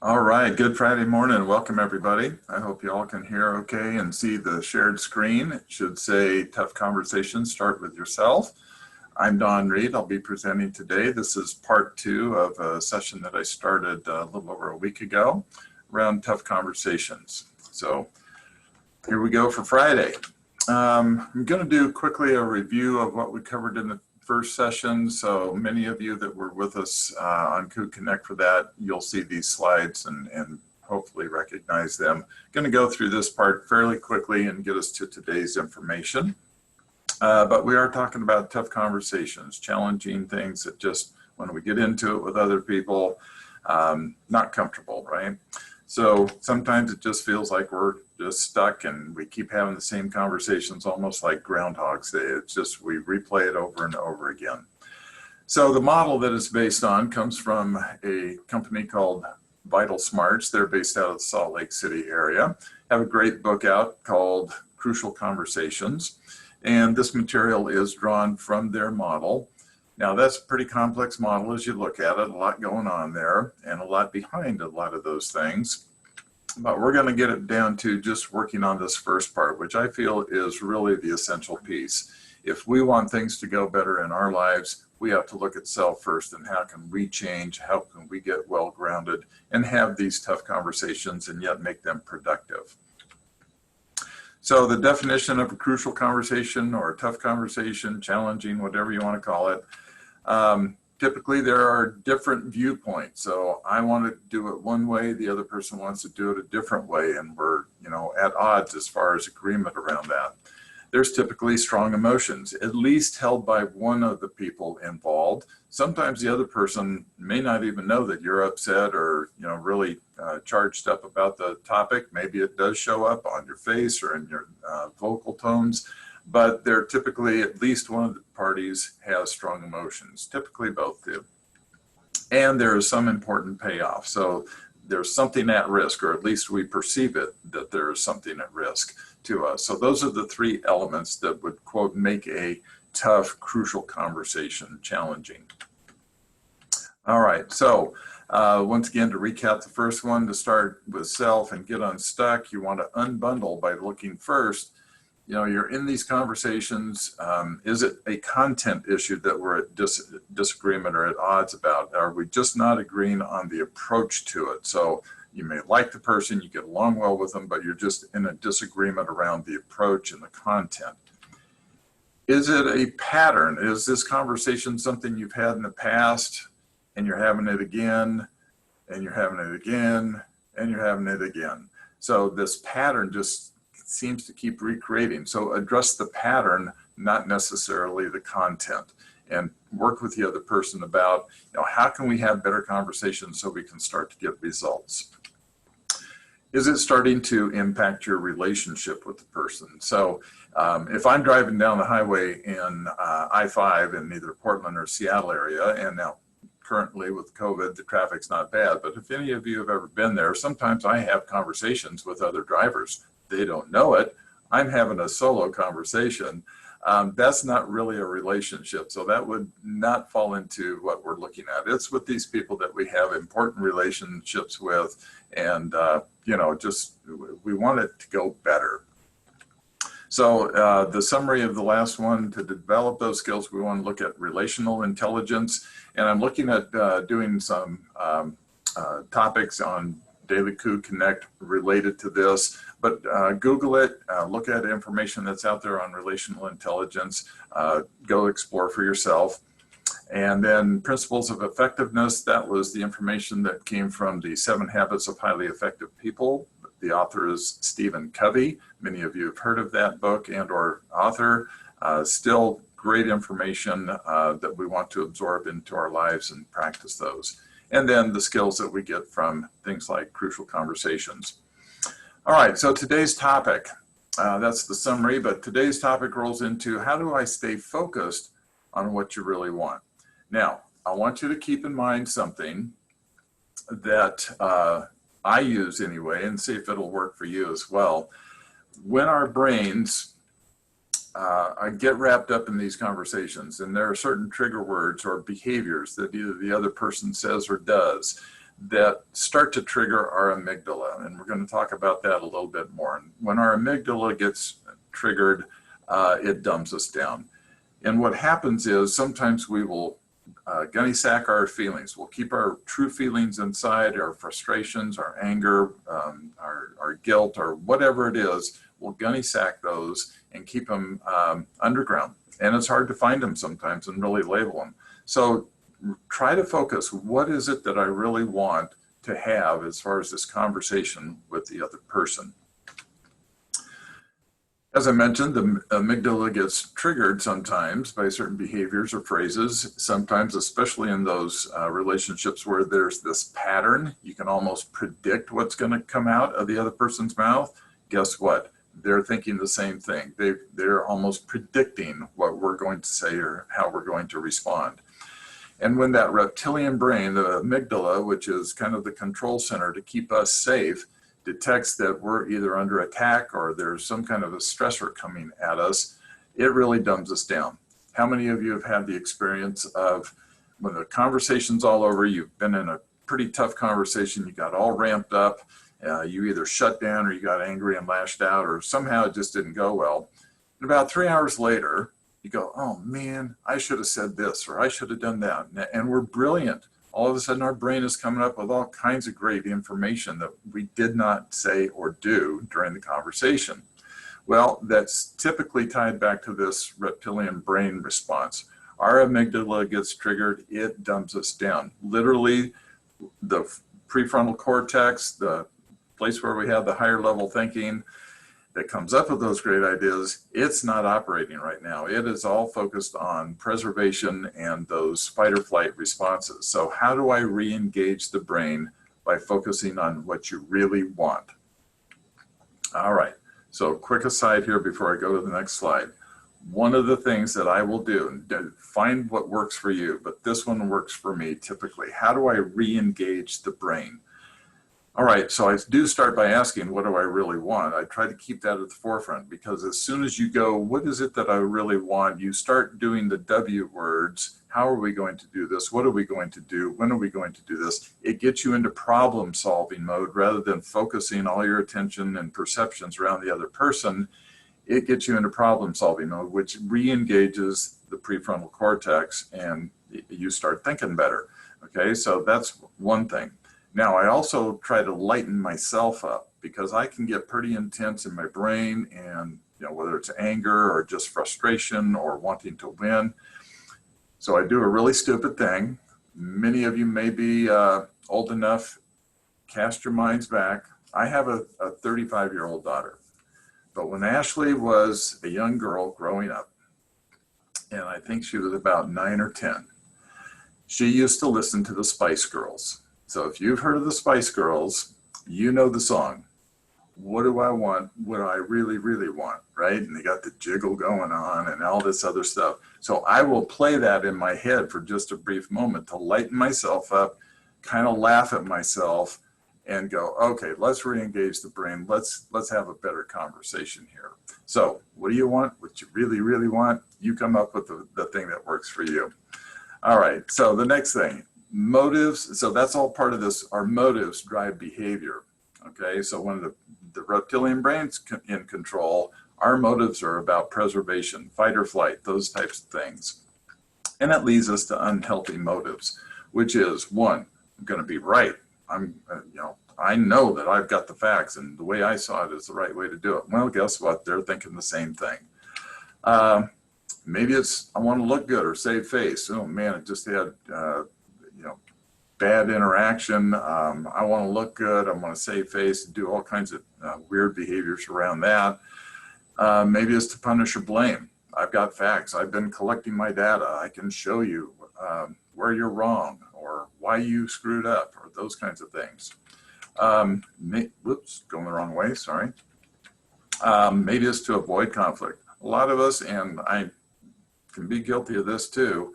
All right, good Friday morning. Welcome, everybody. I hope you all can hear okay and see the shared screen. It should say Tough Conversations, Start With Yourself. I'm Don Reed. I'll be presenting today. This is part two of a session that I started a little over a week ago around tough conversations. So here we go for Friday. I'm going to do quickly a review of what we covered in the first session. So many of you that were with us on Coot Connect for that, you'll see these slides and hopefully recognize them. Going to go through this part fairly quickly and get us to today's information. But we are talking about tough conversations, challenging things that just, when we get into it with other people, not comfortable, right? So sometimes it just feels like we're just stuck and we keep having the same conversations almost like Groundhog's Day. It's just we replay it over and over again. So the model that it's based on comes from a company called Vital Smarts. They're based out of the Salt Lake City area. Have a great book out called Crucial Conversations. And this material is drawn from their model. Now that's a pretty complex model as you look at it, a lot going on there and a lot behind a lot of those things. But we're going to get it down to just working on this first part, which I feel is really the essential piece. If we want things to go better in our lives, we have to look at self first and how can we change, how can we get well grounded and have these tough conversations and yet make them productive. So the definition of a crucial conversation or a tough conversation, challenging, whatever you want to call it, typically there are different viewpoints. So I want to do it one way, the other person wants to do it a different way, and we're, at odds as far as agreement around that. There's typically strong emotions, at least held by one of the people involved. Sometimes the other person may not even know that you're upset or, really charged up about the topic. Maybe it does show up on your face or in your vocal tones, but they're typically, at least one of the parties has strong emotions, typically both do. And there is some important payoff. So there's something at risk, or at least we perceive it, that there is something at risk to us. So those are the three elements that would, quote, make a tough, crucial conversation challenging. All right, so once again, to recap the first one, to start with self and get unstuck, you want to unbundle by looking first. You're in these conversations. Is it a content issue that we're at disagreement or at odds about? Are we just not agreeing on the approach to it? So you may like the person, you get along well with them, but you're just in a disagreement around the approach and the content. Is it a pattern? Is this conversation something you've had in the past and you're having it again, and you're having it again, and you're having it again? So this pattern just seems to keep recreating. So address the pattern, not necessarily the content, and work with the other person about, how can we have better conversations so we can start to get results? Is it starting to impact your relationship with the person? So if I'm driving down the highway in I-5 in either Portland or Seattle area, and now currently with COVID, the traffic's not bad, but if any of you have ever been there, sometimes I have conversations with other drivers. They don't know it. I'm having a solo conversation. That's not really a relationship. So that would not fall into what we're looking at. It's with these people that we have important relationships with, and just we want it to go better. So the summary of the last one, to develop those skills, we want to look at relational intelligence. And I'm looking at doing some topics on Daily Coot Connect related to this, but Google it, look at information that's out there on relational intelligence, go explore for yourself. And then principles of effectiveness, that was the information that came from the 7 Habits of Highly Effective People. The author is Stephen Covey. Many of you have heard of that book and or author. Still great information that we want to absorb into our lives and practice those. And then the skills that we get from things like crucial conversations. All right, so today's topic, that's the summary, but today's topic rolls into how do I stay focused on what you really want? Now, I want you to keep in mind something that I use anyway, and see if it'll work for you as well. When our brains get wrapped up in these conversations, and there are certain trigger words or behaviors that either the other person says or does that start to trigger our amygdala. And we're going to talk about that a little bit more. And when our amygdala gets triggered, it dumbs us down. And what happens is sometimes we will gunny sack our feelings. We'll keep our true feelings inside, our frustrations, our anger, our guilt, or whatever it is. We'll gunny sack those and keep them underground. And it's hard to find them sometimes and really label them. So try to focus, what is it that I really want to have as far as this conversation with the other person? As I mentioned, the amygdala gets triggered sometimes by certain behaviors or phrases, sometimes especially in those relationships where there's this pattern. You can almost predict what's going to come out of the other person's mouth. Guess what? They're thinking the same thing. They're almost predicting what we're going to say or how we're going to respond. And when that reptilian brain, the amygdala, which is kind of the control center to keep us safe, detects that we're either under attack or there's some kind of a stressor coming at us, it really dumbs us down. How many of you have had the experience of when the conversation's all over, you've been in a pretty tough conversation, you got all ramped up, you either shut down or you got angry and lashed out, or somehow it just didn't go well. And about 3 hours later, you go, oh man, I should have said this, or I should have done that. And we're brilliant. All of a sudden our brain is coming up with all kinds of great information that we did not say or do during the conversation. Well, that's typically tied back to this reptilian brain response. Our amygdala gets triggered, it dumbs us down. Literally, the prefrontal cortex, the place where we have the higher level thinking that comes up with those great ideas, it's not operating right now. It is all focused on preservation and those fight or flight responses. So how do I re-engage the brain? By focusing on what you really want. All right, so quick aside here before I go to the next slide. One of the things that I will do, find what works for you, but this one works for me typically. How do I re-engage the brain? All right, so I do start by asking, what do I really want? I try to keep that at the forefront, because as soon as you go, what is it that I really want? You start doing the W words. How are we going to do this? What are we going to do? When are we going to do this? It gets you into problem solving mode rather than focusing all your attention and perceptions around the other person. It gets you into problem solving mode, which re-engages the prefrontal cortex and you start thinking better. Okay, so that's one thing. Now, I also try to lighten myself up, because I can get pretty intense in my brain, and whether it's anger or just frustration or wanting to win. So I do a really stupid thing. Many of you may be old enough, cast your minds back. I have a 35-year-old daughter, but when Ashley was a young girl growing up, and I think she was about 9 or 10, she used to listen to the Spice Girls. So if you've heard of the Spice Girls, you know the song. What do I want? What do I really, really want, right? And they got the jiggle going on and all this other stuff. So I will play that in my head for just a brief moment to lighten myself up, kind of laugh at myself and go, okay, let's re-engage the brain. Let's have a better conversation here. So what do you want? What you really, really want? You come up with the thing that works for you. All right, so the next thing. Motives, so that's all part of this. Our motives drive behavior. Okay, so when the reptilian brain's in control, our motives are about preservation, fight or flight, those types of things. And that leads us to unhealthy motives, which is, one, I'm going to be right. I know that I've got the facts and the way I saw it is the right way to do it. Well, guess what? They're thinking the same thing. Maybe it's, I want to look good or save face. Oh man, it just had, bad interaction. I want to look good. I want to save face and do all kinds of weird behaviors around that. Maybe it's to punish or blame. I've got facts. I've been collecting my data. I can show you where you're wrong or why you screwed up or those kinds of things. Whoops, going the wrong way, sorry. Maybe it's to avoid conflict. A lot of us, and I can be guilty of this too,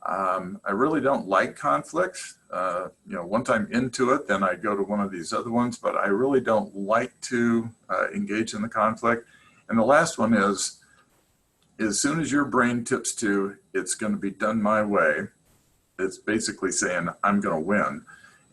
I really don't like conflict. One time into it, then I go to one of these other ones, but I really don't like to engage in the conflict. And the last one is, as soon as your brain tips to, it's going to be done my way, it's basically saying, I'm going to win.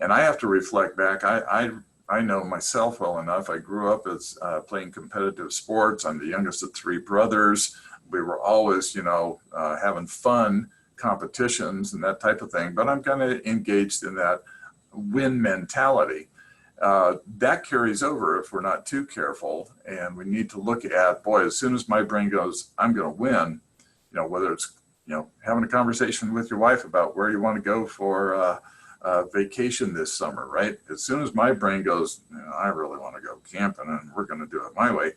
And I have to reflect back. I know myself well enough. I grew up as playing competitive sports. I'm the youngest of three brothers. We were always, having fun competitions and that type of thing. But I'm kind of engaged in that win mentality. That carries over if we're not too careful. And we need to look at, boy, as soon as my brain goes, I'm going to win, whether it's, having a conversation with your wife about where you want to go for vacation this summer, right? As soon as my brain goes, I really want to go camping and we're going to do it my way,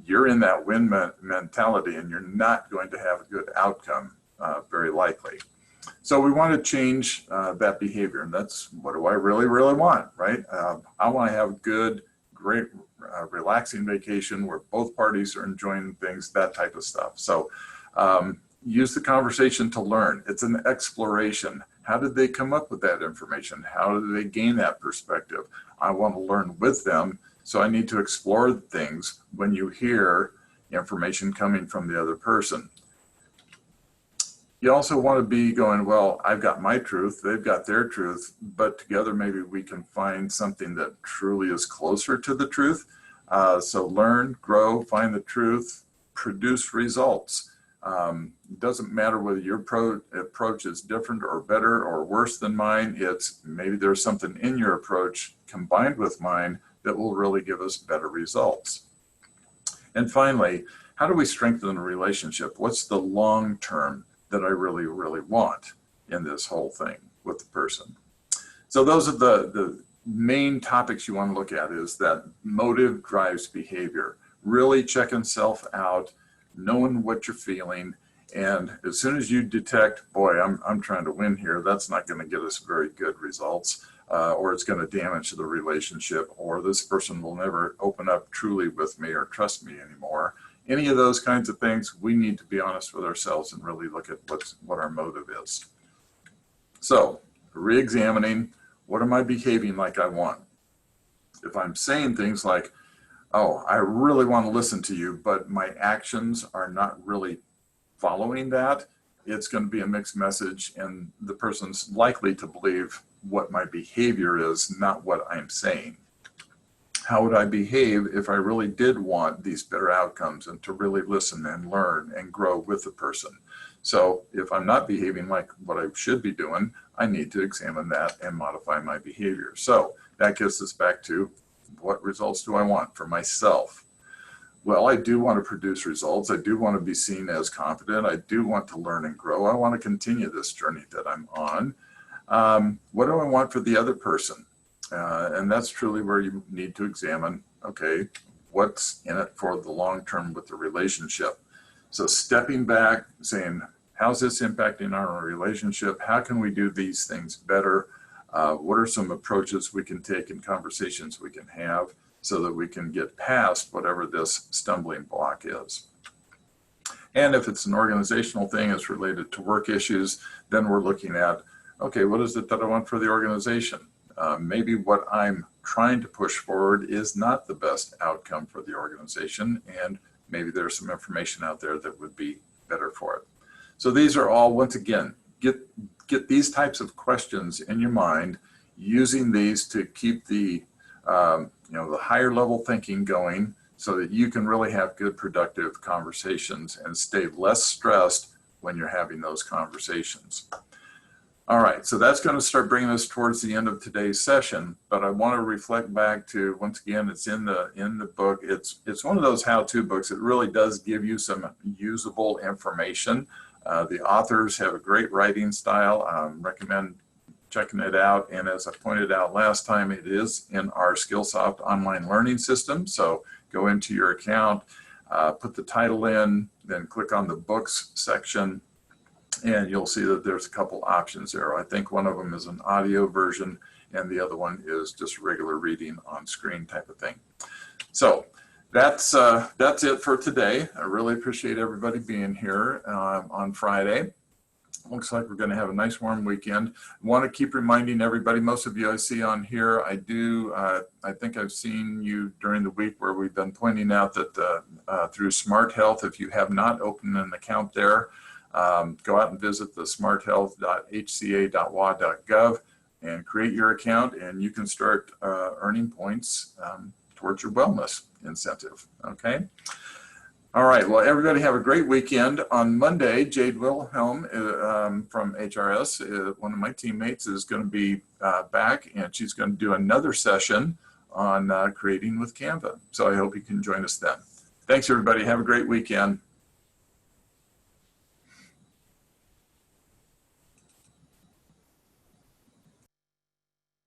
you're in that win mentality and you're not going to have a good outcome, very likely. So we want to change that behavior, and that's, what do I really, really want, right? I want to have a good, great, relaxing vacation where both parties are enjoying things, that type of stuff. So use the conversation to learn. It's an exploration. How did they come up with that information? How did they gain that perspective? I want to learn with them, so I need to explore things when you hear information coming from the other person. You also want to be going, well, I've got my truth, they've got their truth, but together maybe we can find something that truly is closer to the truth. So learn, grow, find the truth, produce results. It doesn't matter whether your approach is different or better or worse than mine. It's maybe there's something in your approach combined with mine that will really give us better results. And finally, how do we strengthen a relationship? What's the long term that I really, really want in this whole thing with the person? So those are the main topics you want to look at, is that motive drives behavior. Really checking self out, knowing what you're feeling. And as soon as you detect, boy, I'm trying to win here, that's not going to get us very good results, or it's going to damage the relationship, or this person will never open up truly with me or trust me anymore. Any of those kinds of things, we need to be honest with ourselves and really look at what our motive is. So, re-examining, what am I behaving like I want? If I'm saying things like, oh, I really want to listen to you, but my actions are not really following that, it's going to be a mixed message, and the person's likely to believe what my behavior is, not what I'm saying. How would I behave if I really did want these better outcomes and to really listen and learn and grow with the person? So if I'm not behaving like what I should be doing, I need to examine that and modify my behavior. So that gets us back to, what results do I want for myself? Well, I do want to produce results. I do want to be seen as competent. I do want to learn and grow. I want to continue this journey that I'm on. What do I want for the other person? And that's truly where you need to examine, okay, what's in it for the long term with the relationship? So stepping back, saying, how's this impacting our relationship? How can we do these things better? What are some approaches we can take and conversations we can have so that we can get past whatever this stumbling block is? And if it's an organizational thing, it's related to work issues, then we're looking at, okay, what is it that I want for the organization? Maybe what I'm trying to push forward is not the best outcome for the organization, and maybe there's some information out there that would be better for it. So these are all, once again, get these types of questions in your mind, using these to keep the the higher level thinking going, so that you can really have good productive conversations and stay less stressed when you're having those conversations. All right, so that's going to start bringing us towards the end of today's session, but I want to reflect back to, once again, it's in the book. It's one of those how-to books. It really does give you some usable information. The authors have a great writing style. Recommend checking it out. And as I pointed out last time, it is in our Skillsoft online learning system. So go into your account, put the title in, then click on the books section, and you'll see that there's a couple options there. I think one of them is an audio version, and the other one is just regular reading on screen type of thing. So that's it for today. I really appreciate everybody being here on Friday. Looks like we're going to have a nice warm weekend. I want to keep reminding everybody, most of you I see on here, I think I've seen you during the week where we've been pointing out that through Smart Health, if you have not opened an account there, go out and visit the smarthealth.hca.wa.gov and create your account, and you can start earning points towards your wellness incentive. Okay. All right. Well, everybody have a great weekend. On Monday, Jade Wilhelm from HRS, one of my teammates, is going to be back, and she's going to do another session on creating with Canva. So I hope you can join us then. Thanks, everybody. Have a great weekend.